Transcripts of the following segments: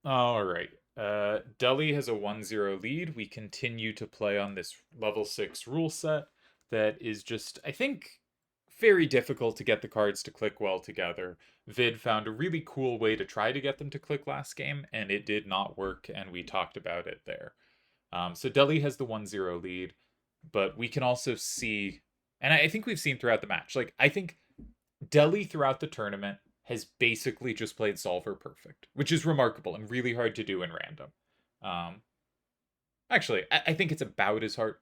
All right. Delhi has a 1-0 lead. We continue to play on this level 6 rule set that is just, I think, very difficult to get the cards to click well together. Vid found a really cool way to try to get them to click last game, and it did not work, and we talked about it there. So Delhi has the 1-0 lead, but we can also see, and I think we've seen throughout the match, like, I think Delhi throughout the tournament has basically just played solver perfect, which is remarkable and really hard to do in random. Um, Actually, I think it's about as hard.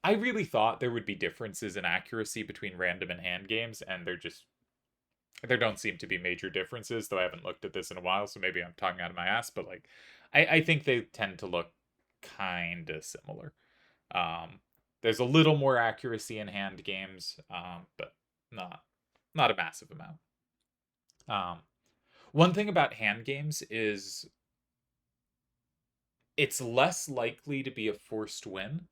I really thought there would be differences in accuracy between random and hand games, and there don't seem to be major differences. Though I haven't looked at this in a while, so maybe I'm talking out of my ass. But like, I think they tend to look kind of similar. Um, there's a little more accuracy in hand games, but not a massive amount. Um, One thing about hand games is it's less likely to be a forced win,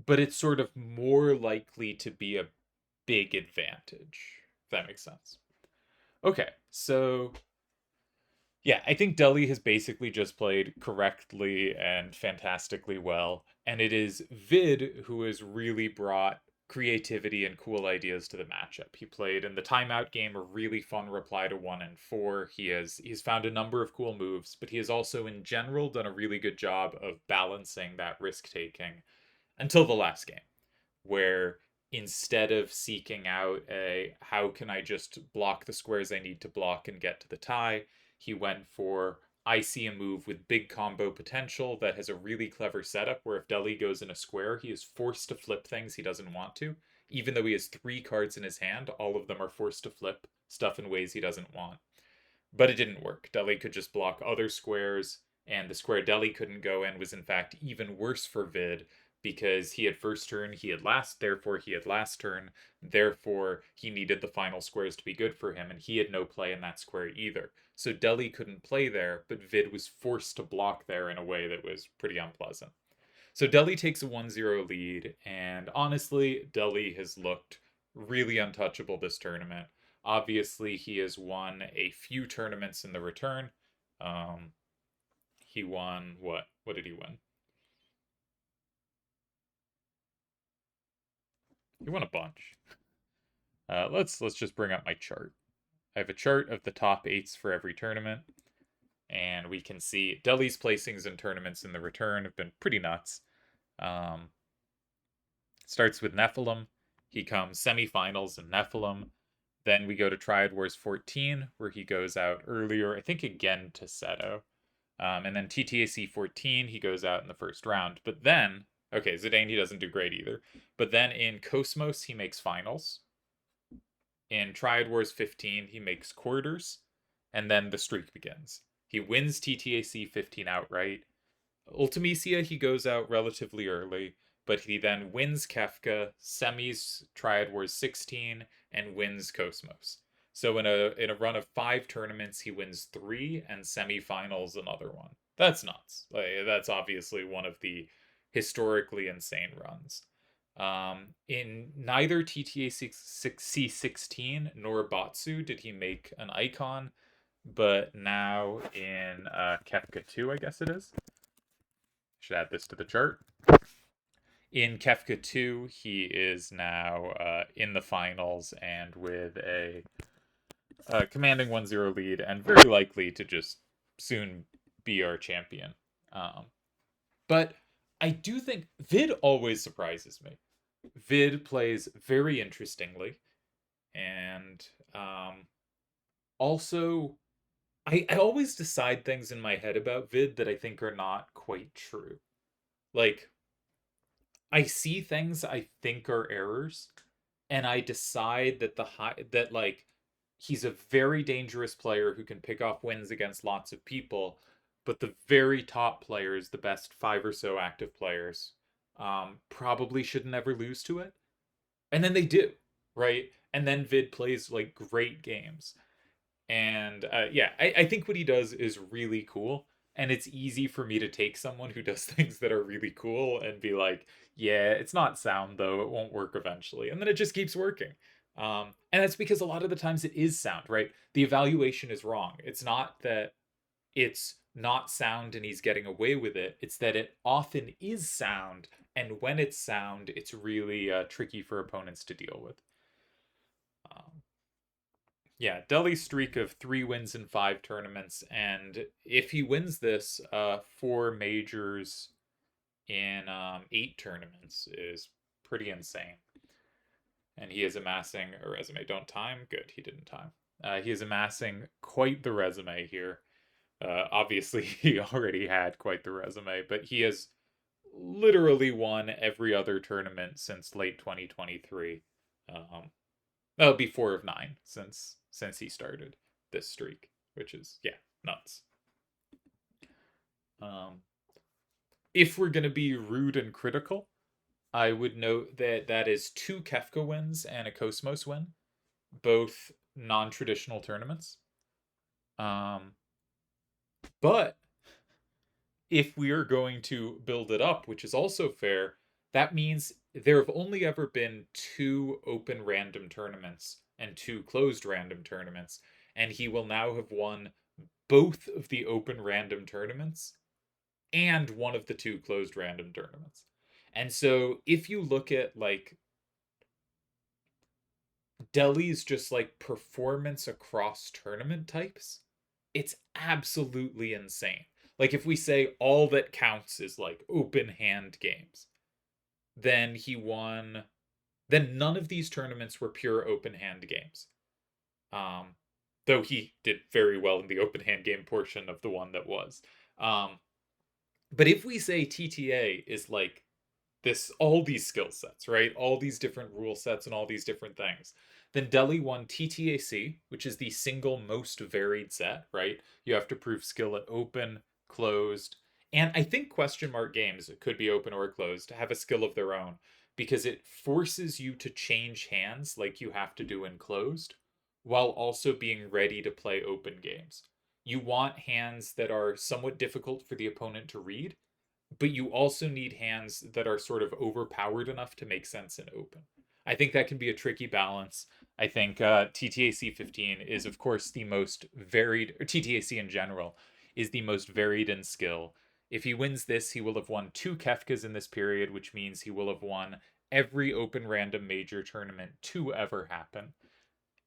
but it's sort of more likely to be a big advantage. If that makes sense. Okay, so yeah, I think Delhi has basically just played correctly and fantastically well, and it is Vid who has really brought creativity and cool ideas to the matchup. He played in the timeout game a really fun reply to 1 and 4. He's found a number of cool moves, but he has also in general done a really good job of balancing that risk taking until the last game, where instead of seeking out a how can I just block the squares I need to block and get to the tie, he went for I see a move with big combo potential that has a really clever setup where if Delhi goes in a square, he is forced to flip things he doesn't want to. Even though he has 3 cards in his hand, all of them are forced to flip stuff in ways he doesn't want. But it didn't work. Delhi could just block other squares, and the square Delhi couldn't go in was in fact even worse for Vid because he had first turn, he had last, therefore he had last turn, therefore he needed the final squares to be good for him, and he had no play in that square either. So Delhi couldn't play there, but Vid was forced to block there in a way that was pretty unpleasant. So Delhi takes a 1-0 lead, and honestly, Delhi has looked really untouchable this tournament. Obviously, he has won a few tournaments in the return. Um, he won what? What did he win? He won a bunch. Let's just bring up my chart. I have a chart of the top eights for every tournament, and we can see Delhi's placings in tournaments in the return have been pretty nuts. Um, Starts with Nephilim. He comes semifinals in Nephilim. Then we go to Triad Wars 14, where he goes out earlier, I think again to Seto. And then TTAC 14, he goes out in the first round. But then, okay, Zidane, he doesn't do great either. But then in Cosmos, he makes finals. In Triad Wars 15, he makes quarters. And then the streak begins. He wins TTAC 15 outright. Ultimisia, he goes out relatively early, but he then wins Kefka, semis Triad Wars 16, and wins Cosmos. So in a run of 5 tournaments, he wins 3 and semifinals another one. That's nuts. Like, that's obviously one of the historically insane runs. In neither TTA C16 nor Batsu did he make an icon, but now in Kefka 2, I guess it is. Should add this to the chart. In Kefka 2, he is now in the finals and with a commanding 1-0 lead and very likely to just soon be our champion. Um, but I do think Vid always surprises me. Vid plays very interestingly, and also I always decide things in my head about Vid that I think are not quite true. Like I see things I think are errors, and I decide that like he's a very dangerous player who can pick off wins against lots of people, but the very top players, the best 5 or so active players, probably should never lose to it, and then they do, right? And then Vid plays like great games, and yeah, I think what he does is really cool. And it's easy for me to take someone who does things that are really cool and be like, yeah, it's not sound though. It won't work eventually. And then it just keeps working. And that's because a lot of the times it is sound, right? The evaluation is wrong. It's not that it's not sound and he's getting away with it. It's that it often is sound, and when it's sound, it's really tricky for opponents to deal with. Um, yeah, Deli's streak of 3 wins in 5 tournaments, and if he wins this, 4 majors in 8 tournaments is pretty insane. And he is amassing a resume. Don't time? Good, he didn't time. He is amassing quite the resume here. Obviously, he already had quite the resume, but he has literally won every other tournament since late 2023. That'll be 4 of 9 since he started this streak, which is nuts. If we're gonna be rude and critical, I would note that that is 2 Kefka wins and a Cosmos win, both non-traditional tournaments. But if we are going to build it up, which is also fair, that means there have only ever been 2 open random tournaments and 2 closed random tournaments, and he will now have won both of the open random tournaments and one of the 2 closed random tournaments. And so if you look at like Deli's just like performance across tournament types, it's absolutely insane. Like if we say all that counts is like open hand games, then he won. Then none of these tournaments were pure open hand games. Um, though he did very well in the open hand game portion of the one that was. But if we say TTA is like this, all these skill sets, right? All these different rule sets and all these different things. Then Deli won TTAC, which is the single most varied set, right? You have to prove skill at open, closed, and I think question mark games, it could be open or closed, have a skill of their own because it forces you to change hands like you have to do in closed while also being ready to play open games. You want hands that are somewhat difficult for the opponent to read, but you also need hands that are sort of overpowered enough to make sense in open. I think that can be a tricky balance. I think TTAC 15 is, of course, the most varied, or TTAC in general, is the most varied in skill. If he wins this, he will have won 2 Kefkas in this period, which means he will have won every open random major tournament to ever happen.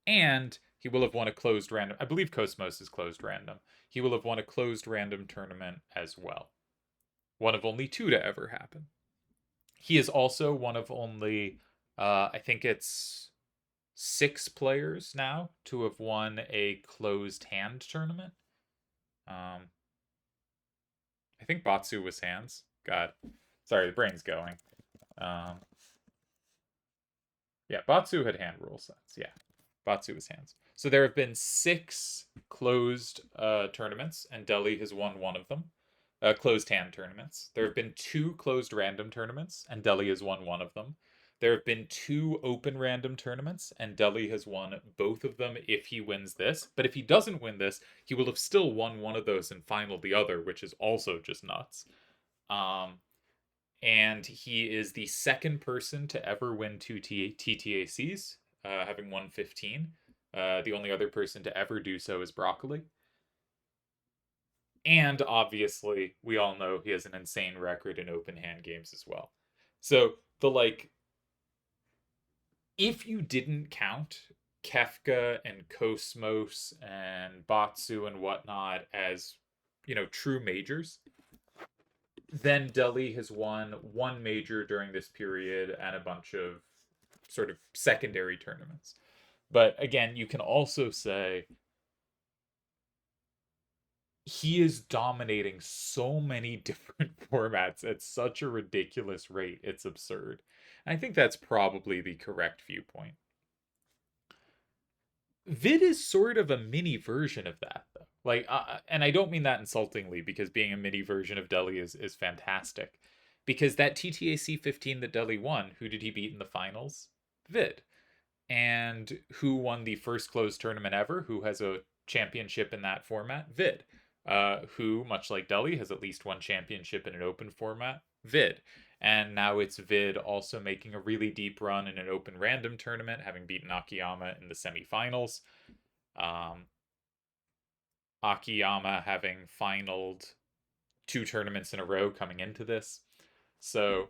And he will have won a closed random. I believe Cosmos is closed random. He will have won a closed random tournament as well. One of only 2 to ever happen. He is also one of only, I think it's 6 players now to have won a closed hand tournament. I think Batsu was hands. God, sorry, the brain's going. Yeah, Batsu had hand rule sets. Yeah, Batsu was hands. So there have been 6 closed tournaments, and Deli has won one of them. Closed hand tournaments. There have been 2 closed random tournaments, and Deli has won one of them. There have been 2 open random tournaments, and Deli has won both of them if he wins this. But if he doesn't win this, he will have still won one of those and final the other, which is also just nuts. And he is the second person to ever win 2 TTACs, having won 15. The only other person to ever do so is Broccoli. And obviously, we all know he has an insane record in open hand games as well. So, if you didn't count Kefka and Cosmos and Batsu and whatnot as, true majors, then Deli has won 1 major during this period and a bunch of sort of secondary tournaments. But again, you can also say he is dominating so many different formats at such a ridiculous rate. It's absurd. And I think that's probably the correct viewpoint. Vid is sort of a mini version of that, though. Like, and I don't mean that insultingly, because being a mini version of Deli is fantastic. Because that TTAC 15 that Deli won, who did he beat in the finals? Vid. And who won the first closed tournament ever? Who has a championship in that format? Vid. Who, much like Deli, has at least one championship in an open format? Vid. And now it's Vid also making a really deep run in an open random tournament, having beaten Akiyama in the semifinals. Akiyama having finaled 2 tournaments in a row coming into this. So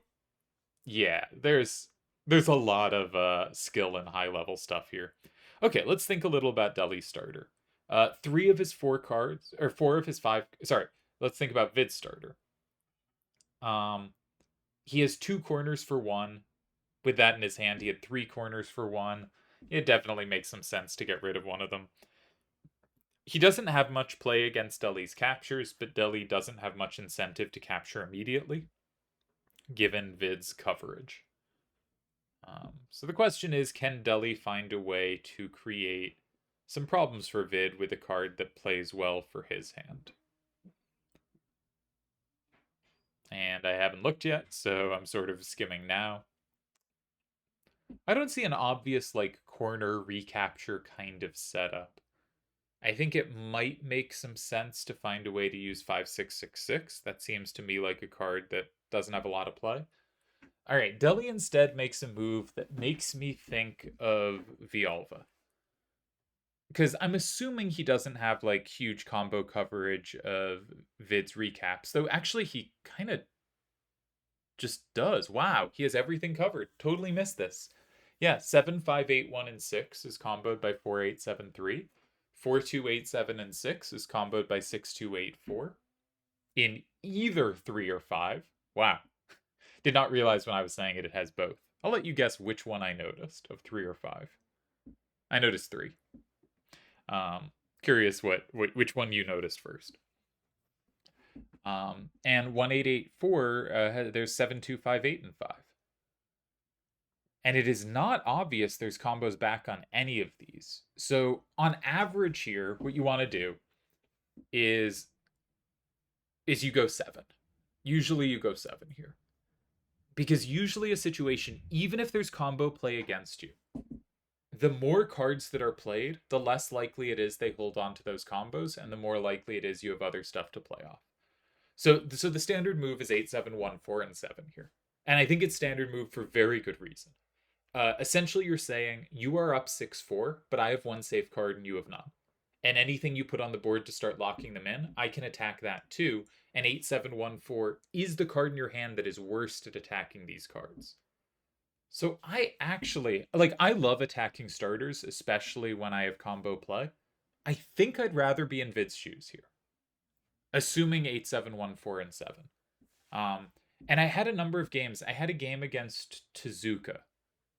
yeah, there's a lot of skill and high level stuff here. Okay, let's think a little about Deli's starter. 3 of his 4 cards, or 4 of his 5. Sorry, let's think about Vid's starter. Um, he has 2 corners for 1. With that in his hand, he had 3 corners for 1. It definitely makes some sense to get rid of one of them. He doesn't have much play against Deli's captures, but Deli doesn't have much incentive to capture immediately, given Vid's coverage. So the question is, can Deli find a way to create some problems for Vid with a card that plays well for his hand? And I haven't looked yet, so I'm sort of skimming now. I don't see an obvious, like, corner recapture kind of setup. I think it might make some sense to find a way to use 5666. That seems to me like a card that doesn't have a lot of play. All right, Deli instead makes a move that makes me think of Vialva. Because I'm assuming he doesn't have like huge combo coverage of Vid's recaps, though actually he kind of just does. Wow, he has everything covered. Totally missed this. Yeah, 7, 5, 8, 1, and 6 is comboed by 4, 8, 7, 3. 4, 2, 8, 7, and 6 is comboed by 6, 2, 8, 4. In either 3 or 5. Wow. Did not realize when I was saying it has both. I'll let you guess which one I noticed of 3 or 5. I noticed 3. Curious which one you noticed first. And 1884, there's 7, 2, 5, 8, and 5. And it is not obvious there's combos back on any of these. So on average here, what you want to do is you go 7. Usually you go 7 here. Because usually a situation, even if there's combo play against you, the more cards that are played, the less likely it is they hold on to those combos, and the more likely it is you have other stuff to play off. So the standard move is 8, 7, 1, 4, and 7 here. And I think it's standard move for very good reason. Essentially, you're saying you are up 6-4, but I have 1 safe card and you have none. And anything you put on the board to start locking them in, I can attack that too. And 8, 7, 1, 4 is the card in your hand that is worst at attacking these cards. So I actually, like, I love attacking starters, especially when I have combo play. I think I'd rather be in Vid's shoes here. Assuming 8, 7, 1, 4, and 7. And I had a number of games. I had a game against Tezuka.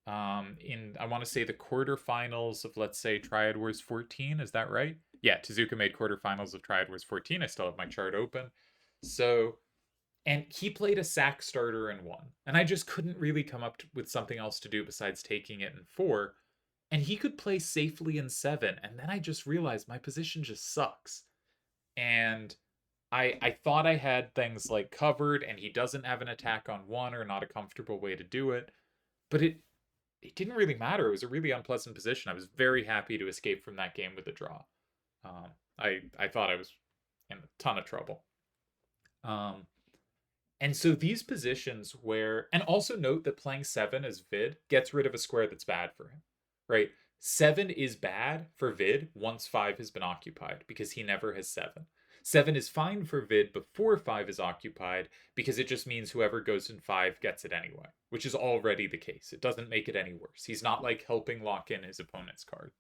In, I want to say, the quarterfinals of, let's say, Triad Wars 14. Is that right? Yeah, Tezuka made quarterfinals of Triad Wars 14. I still have my chart open. So, and he played a sack starter in 1. And I just couldn't really come up with something else to do besides taking it in 4. And he could play safely in 7. And then I just realized my position just sucks. And I thought I had things like covered, and he doesn't have an attack on 1 or not a comfortable way to do it. But it didn't really matter. It was a really unpleasant position. I was very happy to escape from that game with a draw. I thought I was in a ton of trouble. And so these positions where, and also note that playing 7 as Vid gets rid of a square that's bad for him, right? 7 is bad for Vid once 5 has been occupied, because he never has 7. 7 is fine for Vid before 5 is occupied, because it just means whoever goes in 5 gets it anyway, which is already the case. It doesn't make it any worse. He's not like helping lock in his opponent's card.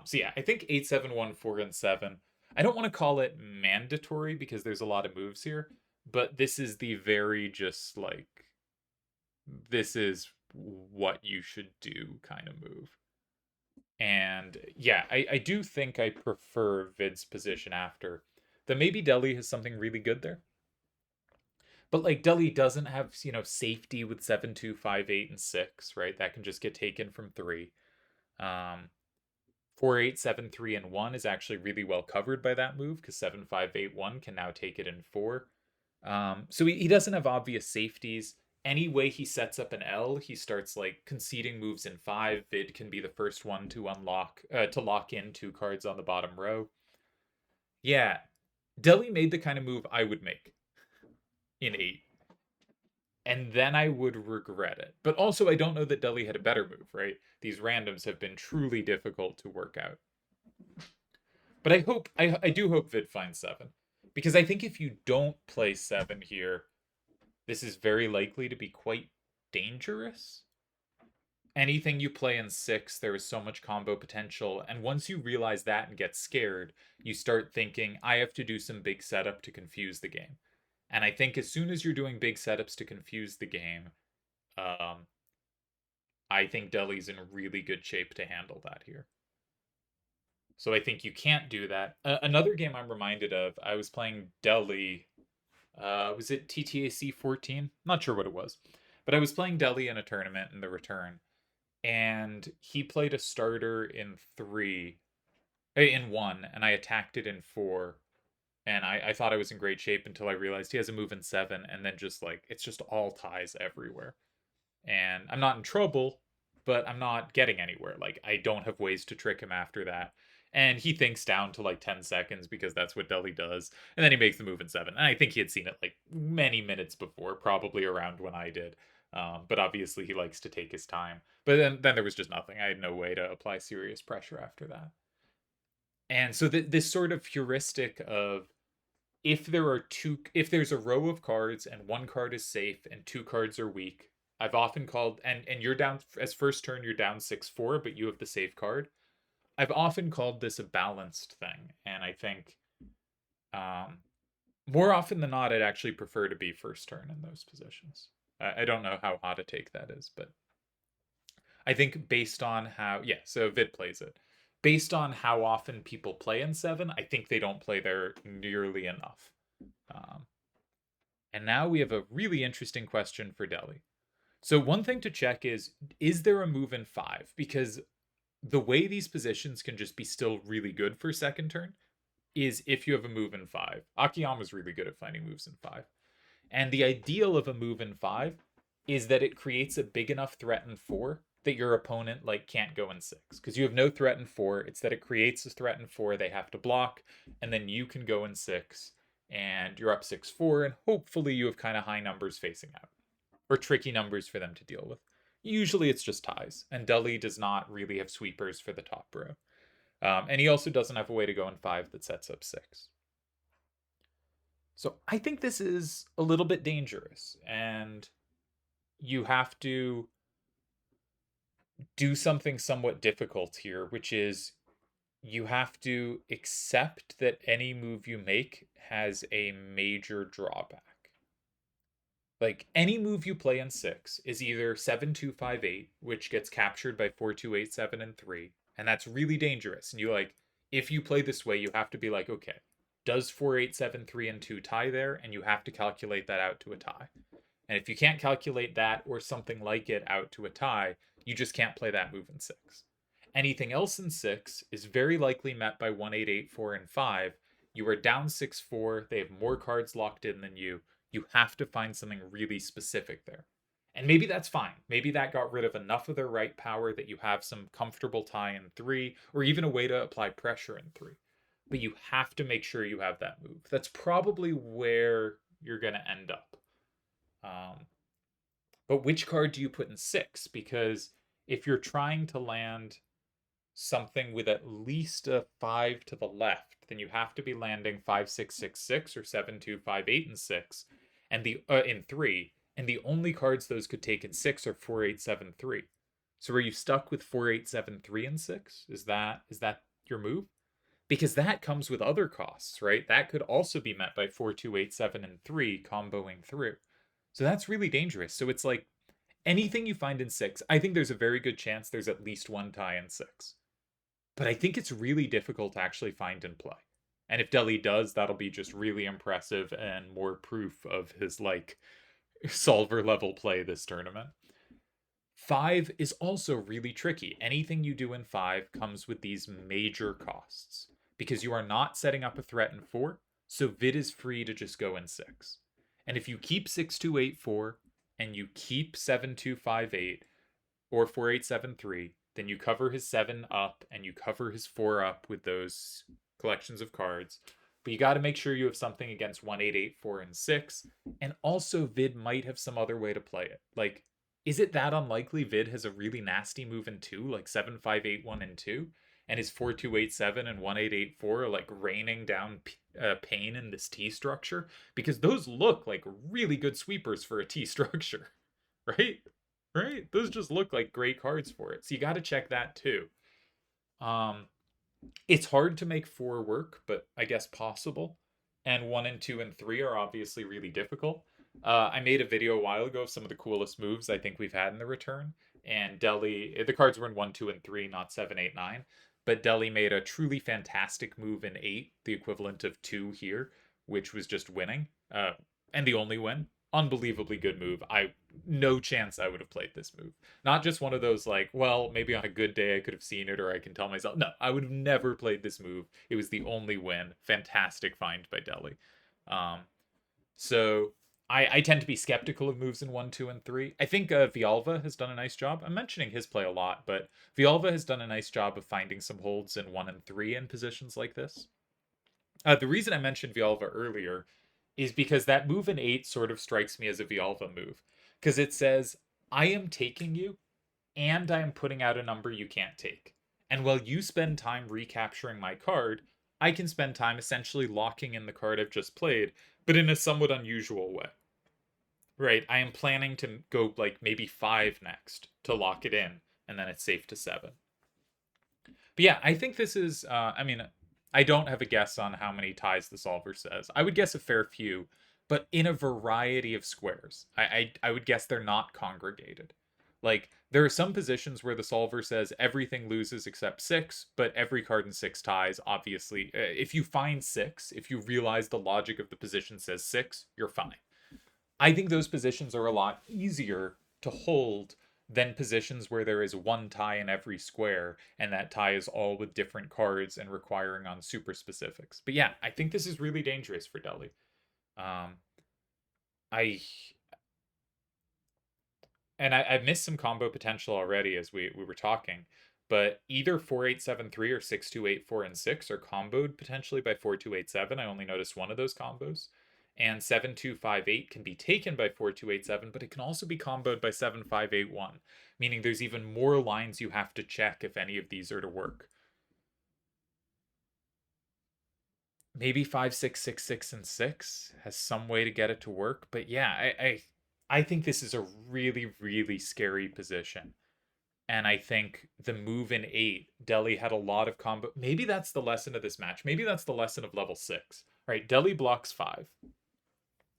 So yeah, I think 8, 7, 1, 4, and 7. I don't want to call it mandatory because there's a lot of moves here, but this is the very just like, this is what you should do kind of move. And yeah, I do think I prefer Vid's position after. That maybe Deli has something really good there. But like Deli doesn't have, safety with 7, 2, 5, 8, and 6, right? That can just get taken from 3. 4, 8, 7, 3, and 1 is actually really well covered by that move, because 7, 5, 8, 1 can now take it in 4. So he doesn't have obvious safeties. Any way he sets up an L, he starts like conceding moves in 5. Vid can be the first one to lock in 2 cards on the bottom row. Yeah, Deli made the kind of move I would make in 8. And then I would regret it. But also, I don't know that Deli had a better move, right? These randoms have been truly difficult to work out. But I do hope Vid finds 7. Because I think if you don't play 7 here, this is very likely to be quite dangerous. Anything you play in 6, there is so much combo potential, and once you realize that and get scared, you start thinking, I have to do some big setup to confuse the game. And I think as soon as you're doing big setups to confuse the game, um, I think Deli's in really good shape to handle that here. So I think you can't do that. Another game I'm reminded of, I was playing Deli. Was it TTAC 14? Not sure what it was. But I was playing Deli in a tournament in the return. And he played a starter in 3, in 1, and I attacked it in 4. And I thought I was in great shape until I realized he has a move in 7, and then just like, it's just all ties everywhere. And I'm not in trouble, but I'm not getting anywhere. Like, I don't have ways to trick him after that. And he thinks down to like 10 seconds because that's what Deli does. And then he makes the move in 7. And I think he had seen it like many minutes before, probably around when I did. But obviously he likes to take his time. But then there was just nothing. I had no way to apply serious pressure after that. And so this sort of heuristic of if there's a row of cards and one card is safe and two cards are weak, I've often called, and you're down as first turn, you're down 6-4, but you have the safe card. I've often called this a balanced thing, and I think um, more often than not, I'd actually prefer to be first turn in those positions. I don't know how hot a take that is, but I think based on how, yeah, so Vid plays it. Based on how often people play in 7, I think they don't play there nearly enough. Um, and now we have a really interesting question for Deli. So one thing to check is there a move in 5? Because the way these positions can just be still really good for second turn is if you have a move in 5. Akiyama's really good at finding moves in 5. And the ideal of a move in 5 is that it creates a big enough threat in 4 that your opponent like can't go in 6. Because you have no threat in 4. It's that it creates a threat in 4 they have to block, and then you can go in 6, and you're up 6-4, and hopefully you have kind of high numbers facing out. Or tricky numbers for them to deal with. Usually it's just ties, and Deli does not really have sweepers for the top row. And he also doesn't have a way to go in 5 that sets up 6. So I think this is a little bit dangerous, and you have to do something somewhat difficult here, which is you have to accept that any move you make has a major drawback. Like any move you play in 6 is either 7-2-5-8, which gets captured by 4-2-8-7 and 3, and that's really dangerous. And you like, if you play this way, you have to be like, okay, does 4-8-7-3 and 2 tie there? And you have to calculate that out to a tie. And if you can't calculate that or something like it out to a tie, you just can't play that move in 6. Anything else in 6 is very likely met by 1-8-8-4 and 5. You are down 6-4. They have more cards locked in than you. You have to find something really specific there. And maybe that's fine. Maybe that got rid of enough of their right power that you have some comfortable tie in 3, or even a way to apply pressure in 3. But you have to make sure you have that move. That's probably where you're going to end up. But which card do you put in 6? Because if you're trying to land something with at least a 5 to the left, then you have to be landing 5-6-6-6 or 7-2-5-8 and 6, and the in 3, and the only cards those could take in 6 are 4-8-7-3. So are you stuck with 4-8-7-3 and 6? Is that your move? Because that comes with other costs, right? That could also be met by 4-2-8-7 and 3 comboing through. So that's really dangerous. So it's like anything you find in 6, I think there's a very good chance there's at least one tie in 6. But I think it's really difficult to actually find and play. And if Deli does, that'll be just really impressive and more proof of his like solver level play this tournament. 5 is also really tricky. Anything you do in 5 comes with these major costs because you are not setting up a threat in 4, so Vid is free to just go in 6. And if you keep 6-2-8-4 and you keep 7-2-5-8 or 4-8-7-3, then you cover his 7 up and you cover his 4 up with those collections of cards. But you got to make sure you have something against 1-8-8-4 and 6. And also, Vid might have some other way to play it. Like, is it that unlikely Vid has a really nasty move in 2, like 7-5-8-1 and 2? and his 4287 and 1884 are like raining down pain in this T structure, because those look like really good sweepers for a T structure, right? Right? Those just look like great cards for it. So you got to check that too. Um, it's hard to make four work, but I guess possible. And one and two and three are obviously really difficult. I made a video a while ago of some of the coolest moves I think we've had in the return. And Deli, the cards were in one, two, and three, not seven, eight, nine. But Deli made a truly fantastic move in eight, the equivalent of two here, which was just winning. And the only win. Unbelievably good move. No chance I would have played this move. Not just one of those like, well, maybe on a good day I could have seen it or I can tell myself. No, I would have never played this move. It was the only win. Fantastic find by Deli. Um, so I tend to be skeptical of moves in 1, 2, and 3. I think Vialva has done a nice job. I'm mentioning his play a lot, but Vialva has done a nice job of finding some holds in 1 and 3 in positions like this. The reason I mentioned Vialva earlier is because that move in 8 sort of strikes me as a Vialva move. Because it says, I am taking you, and I am putting out a number you can't take. And while you spend time recapturing my card, I can spend time essentially locking in the card I've just played, but in a somewhat unusual way. Right? I am planning to go like maybe 5 next to lock it in, and then it's safe to 7. But yeah, I think this is, I mean, I don't have a guess on how many ties the solver says. I would guess a fair few, but in a variety of squares. I would guess they're not congregated. Like, there are some positions where the solver says everything loses except 6, but every card in 6 ties, obviously. If you find 6, if you realize the logic of the position says 6, you're fine. I think those positions are a lot easier to hold than positions where there is one tie in every square, and that tie is all with different cards and requiring on super specifics. But yeah, I think this is really dangerous for Deli. Um, I I've missed some combo potential already as we were talking, but either 4873 or 6284 and 6 are comboed potentially by 4287. I only noticed one of those combos. And 7258 can be taken by 4287, but it can also be comboed by 7581, meaning there's even more lines you have to check if any of these are to work. Maybe 5666 and 6 has some way to get it to work, but yeah, I think this is a really, really scary position. And I think the move in 8, Deli had a lot of combo. Maybe that's the lesson of this match. Maybe that's the lesson of level 6. Right, Deli blocks 5,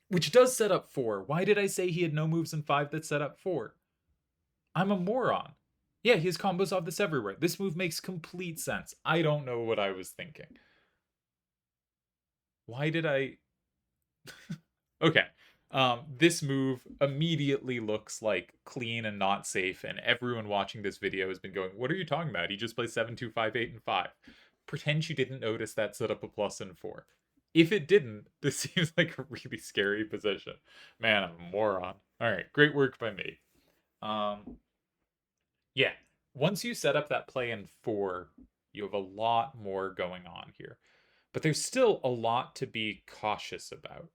which does set up 4. Why did I say he had no moves in 5 that set up 4? I'm a moron. Yeah, he has combos off this everywhere. This move makes complete sense. I don't know what I was thinking. Why did I... Okay. This move immediately looks like clean and not safe, and everyone watching this video has been going, what are you talking about? He just plays 7, 2, 5, 8, and 5. Pretend you didn't notice that set up a plus and 4. If it didn't, this seems like a really scary position. Man, I'm a moron. Alright, great work by me. Yeah, once you set up that play in 4, you have a lot more going on here. But there's still a lot to be cautious about.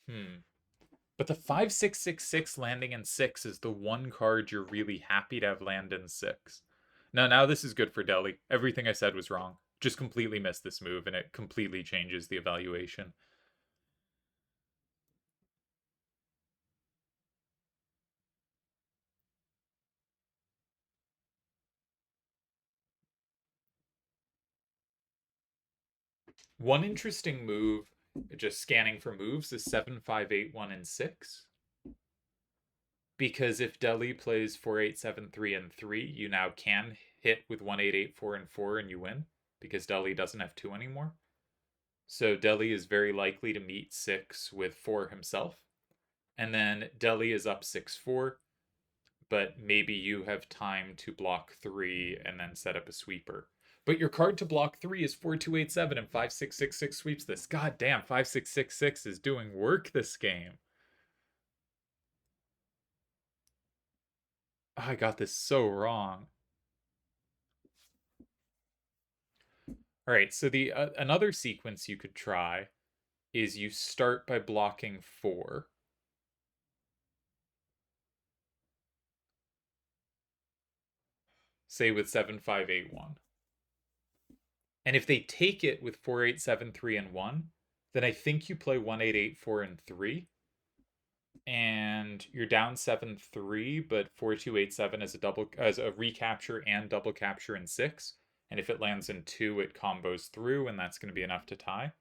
Hmm. But the 5666 landing in 6 is the one card you're really happy to have land in 6. Now this is good for Deli. Everything I said was wrong. Just completely missed this move, and it completely changes the evaluation. One interesting move, just scanning for moves, is 7581 and 6. Because if Deli plays 4873 and 3, you now can hit with 1884 and 4 and you win, because Deli doesn't have 2 anymore. So Deli is very likely to meet 6 with 4 himself. And then Deli is up 6-4, but maybe you have time to block 3 and then set up a sweeper. But your card to block 3 is 4287, and 5666 sweeps this. God damn, 5666 is doing work this game. Oh, I got this so wrong. All right, so the another sequence you could try is you start by blocking 4. Say with 7-5-8-1. And if they take it with 4-8-7-3 and 1, then I think you play 1-8-8-4 and 3. And you're down 7-3, but 4-2-8-7 as a recapture and double capture in 6. And if it lands in 2, it combos through, and that's going to be enough to tie.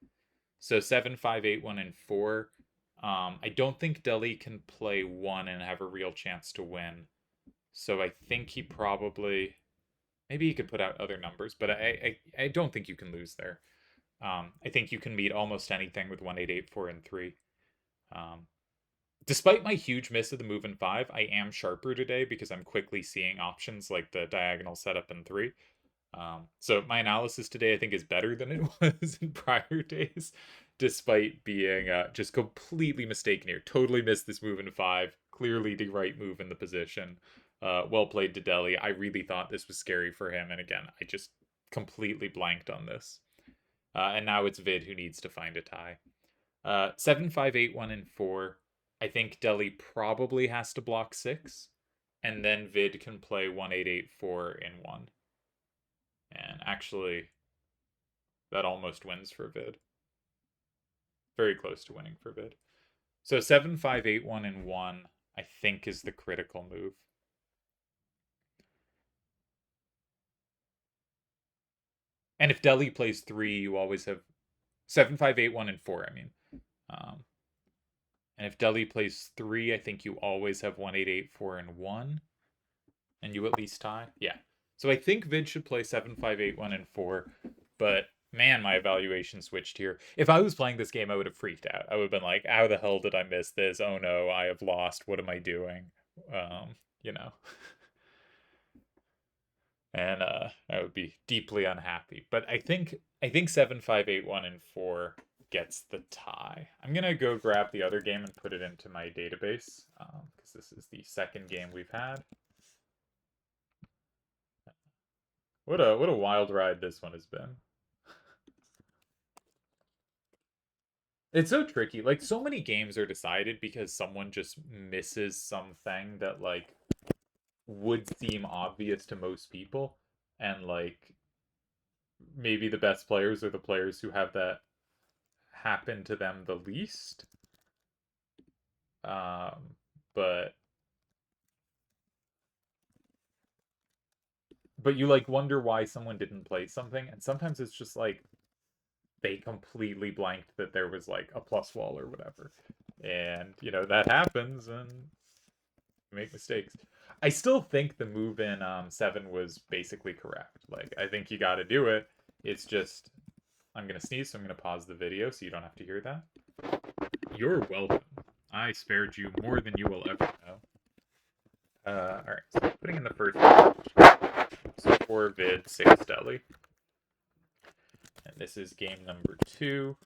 So 7-5-8-1 and 4. I don't think Deli can play 1 and have a real chance to win. So I think he probably, maybe he could put out other numbers, but I don't think you can lose there. I think you can meet almost anything with 1-8-8-4 and 3. Despite my huge miss of the move in 5, I am sharper today because I'm quickly seeing options like the diagonal setup in 3. So my analysis today, I think, is better than it was in prior days, despite being just completely mistaken here. Totally missed this move in 5. Clearly the right move in the position. Well played to Deli. I really thought this was scary for him, and again, I just completely blanked on this. And now it's Vid who needs to find a tie. 7-5-8-1 and 4. I think Deli probably has to block 6, and then Vid can play 1-8-8-4 in 1. And actually, that almost wins for Vid. Very close to winning for Vid. So 7-5-8-1 in 1, I think, is the critical move. And if Deli plays 3, you always have 7-5-8-1 and 4, I mean. And if Deli plays 3, I think you always have 1-8-8-4 and 1. And you at least tie. Yeah. So I think Vid should play 7-5-8-1 and 4. But man, my evaluation switched here. If I was playing this game, I would have freaked out. I would have been like, how the hell did I miss this? Oh no, I have lost. What am I doing? You know. And I would be deeply unhappy. But I think 7-5-8-1 and 4 gets the tie. I'm gonna go grab the other game and put it into my database because this is the second game we've had. What a wild ride this one has been. It's so tricky. Like, so many games are decided because someone just misses something that, like, would seem obvious to most people. And, like, maybe the best players are the players who have that happen to them the least. But you, like, wonder why someone didn't play something. And sometimes it's just, like, they completely blanked that there was, like, a plus wall or whatever. And, you know, that happens, and you make mistakes. I still think the move in 7 was basically correct. Like, I think you got to do it. It's just, I'm going to sneeze, so I'm going to pause the video so you don't have to hear that. You're welcome. I spared you more than you will ever know. Alright, so putting in the first so 4 Vid, 6 Deli. And this is game number 2.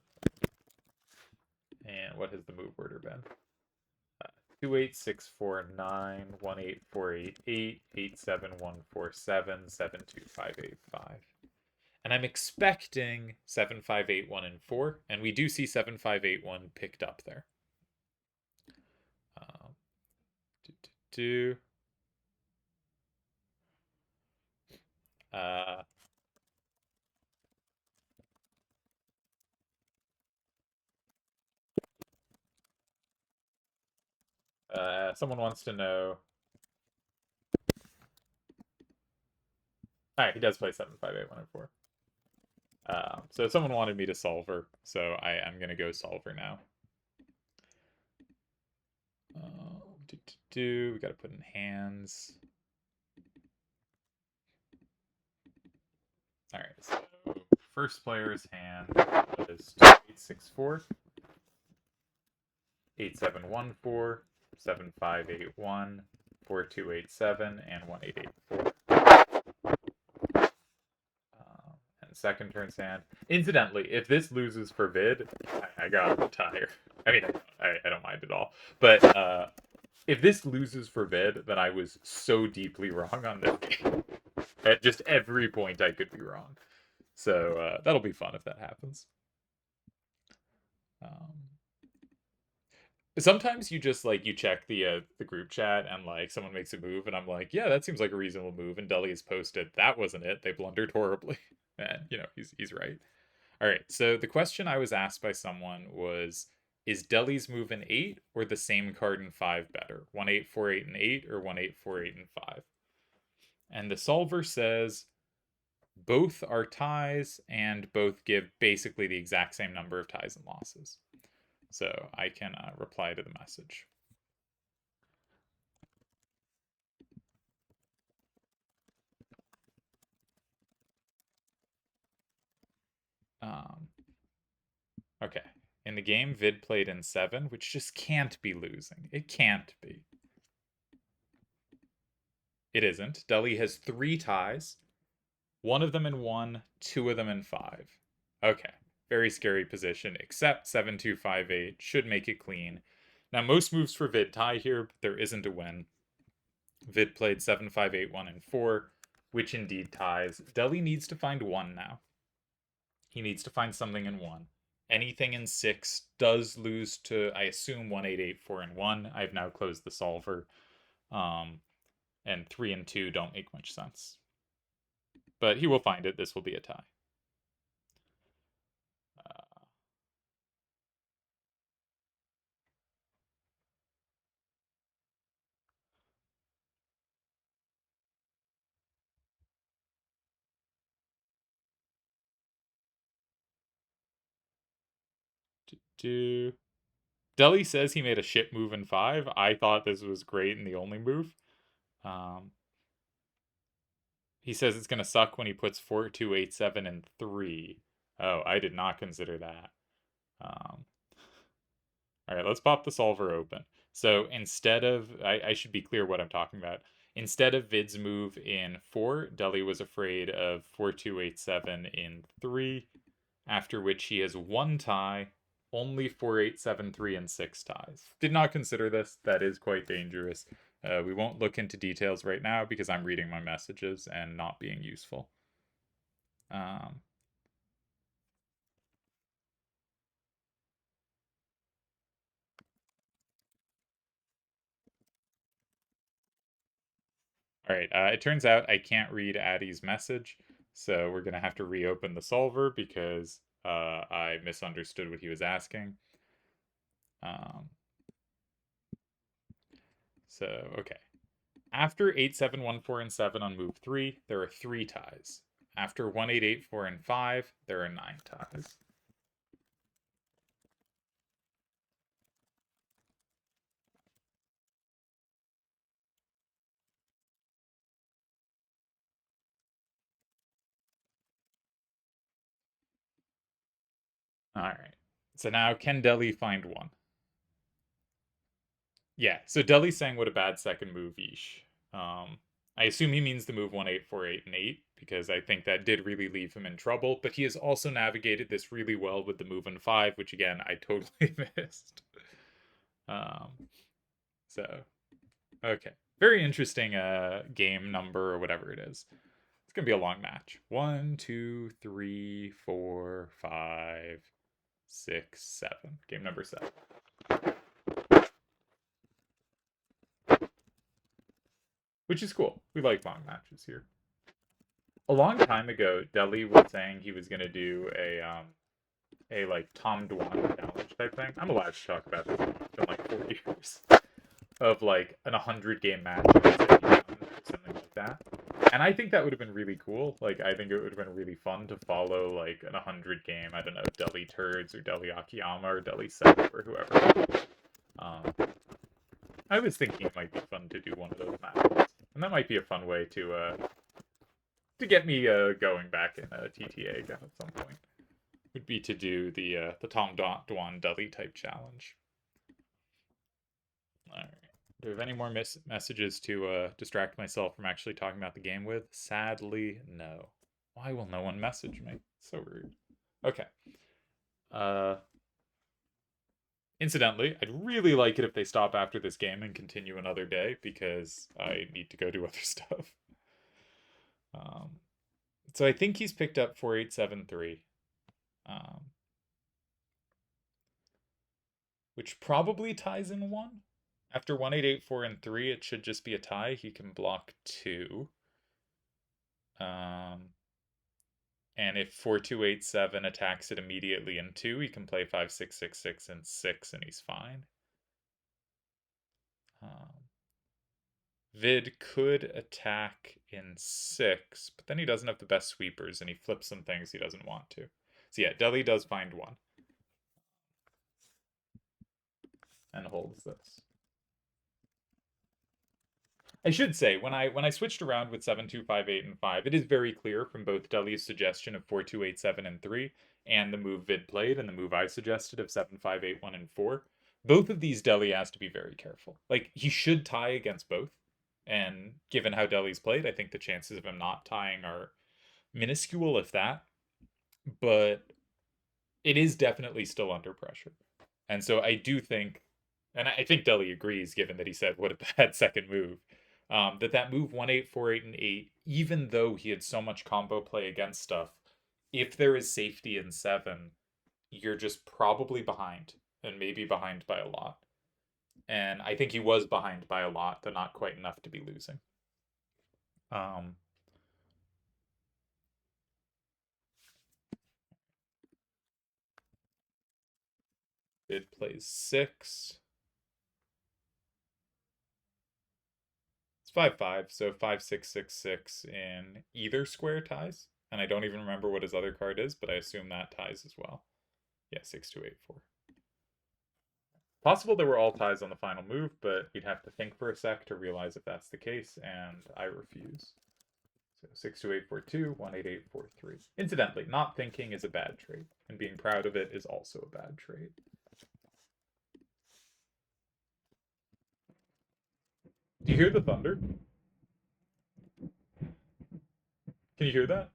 And what has the move order been? 2-8-6-4-9, 1-8-4-8-8, 8-7-1-4-7, 7-2-5-8-5. And I'm expecting 7-5-8-1 and 4, and we do see 7-5-8-1 picked up there. Someone wants to know. Alright, he does play 7-5-8-1 and 4. So someone wanted me to solver, so I'm gonna go solver now. We gotta put in hands. Alright, so first player's hand is 2-8-6-4, 8-7-1-4, 7-5-8-1, 4-2-8-7, and 1-8-8-4. And second turn's hand. Incidentally, if this loses for Vid, I gotta retire. I mean, I don't mind at all. But if this loses for Vid, then I was so deeply wrong on this game. At just every point I could be wrong. So that'll be fun if that happens. Sometimes you just like you check the group chat and like someone makes a move and I'm like, yeah, that seems like a reasonable move. And Deli has posted that wasn't it. They blundered horribly, and he's right. All right. So the question I was asked by someone was, is Deli's move in 8 or the same card in 5 better? 1848 and 8 or 1848 and 5? And the solver says both are ties and both give basically the exact same number of ties and losses. So I can reply to the message. Okay. In the game, Vid played in 7, which just can't be losing. It can't be. It isn't. Deli has 3 ties. One of them in 1, 2 of them in 5. Okay. Very scary position, except 7258 should make it clean. Now, most moves for Vid tie here, but there isn't a win. Vid played 7581 and 4, which indeed ties. Deli needs to find 1 now. He needs to find something in 1. Anything in 6 does lose to, I assume, 1884 and 1. I've now closed the solver. And 3 and 2 don't make much sense. But he will find it. This will be a tie. Deli says he made a shit move in 5. I thought this was great and the only move. He says it's going to suck when he puts 4287 and 3. Oh, I did not consider that. All right, let's pop the solver open. So instead of, I should be clear what I'm talking about. Instead of Vid's move in 4, Deli was afraid of 4287 in 3, after which he has 1 tie, only 4873 and 6 ties. Did not consider this. That is quite dangerous. We won't look into details right now because I'm reading my messages and not being useful. All right, it turns out I can't read Addie's message, so we're going to have to reopen the solver because I misunderstood what he was asking. So, okay. After 8714 and 7 on move 3, there are 3 ties. After 1884 and 5, there are 9 ties. Alright. So now, can Deli find 1? Yeah, so Deli's saying what a bad second move, yeesh. I assume he means the move 1848 and 8, because I think that did really leave him in trouble, but he has also navigated this really well with the move in 5, which again, I totally missed. So, okay. Very interesting game number or whatever it is. It's going to be a long match. 1, 2, 3, 4, 5, 6, 7. Game number 7. Which is cool. We like long matches here. A long time ago, Deli was saying he was going to do a like Tom Dwan challenge type thing. I'm allowed to talk about this. It's been like 4 years of like an 100-game match, something like that. And I think that would have been really cool. Like, I think it would have been really fun to follow like an 100-game, I don't know, Deli Turds or Deli Akiyama or Deli Sep or whoever. I was thinking it might be fun to do one of those matches, and that might be a fun way to get me going back in TTA again at some point. Would be to do the Tom Dwan Deli type challenge. All right. Do I have any more messages to distract myself from actually talking about the game with? Sadly, no. Why will no one message me? So rude. Okay. Incidentally, I'd really like it if they stop after this game and continue another day because I need to go do other stuff. So I think he's picked up 4873. Um, which probably ties in one. After 1884 and 3, it should just be a tie. He can block 2. Um, and if 4287 attacks it immediately in 2, he can play 5666 and 6, and he's fine. Um, Vid could attack in 6, but then he doesn't have the best sweepers, and he flips some things he doesn't want to. So yeah, Deli does find 1. And holds this. I should say, when I switched around with 7258 and 5, it is very clear from both Deli's suggestion of 4287 and 3 and the move Vid played and the move I suggested of 7581 and 4. Both of these Deli has to be very careful. Like, he should tie against both. And given how Deli's played, I think the chances of him not tying are minuscule, if that. But it is definitely still under pressure. And so I do think, and I think Deli agrees, given that he said what a bad second move, that move 1848 and 8, even though he had so much combo play against stuff, if there is safety in 7, you're just probably behind, and maybe behind by a lot. And I think he was behind by a lot, but not quite enough to be losing. It plays 6. It's 5/5, so 5666 in either square ties. And I don't even remember what his other card is, but I assume that ties as well. Yeah, 6284. Possible there were all ties on the final move, but you'd have to think for a sec to realize if that's the case, and I refuse. So 62842, 18843. Incidentally, not thinking is a bad trait, and being proud of it is also a bad trait. Do you hear the thunder? Can you hear that?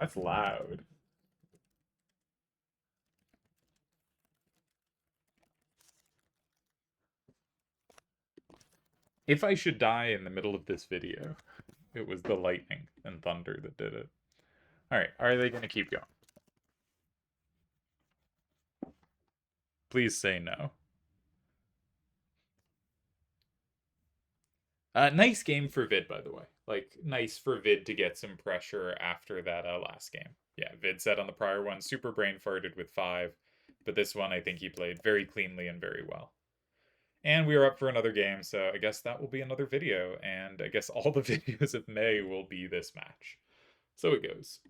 That's loud. If I should die in the middle of this video, it was the lightning and thunder that did it. Alright, are they going to keep going? Please say no. Nice game for Vid, by the way. Like, nice for Vid to get some pressure after that last game. Yeah, Vid said on the prior one, super brain farted with 5, but this one I think he played very cleanly and very well. And we are up for another game, so I guess that will be another video, and I guess all the videos of May will be this match. So it goes.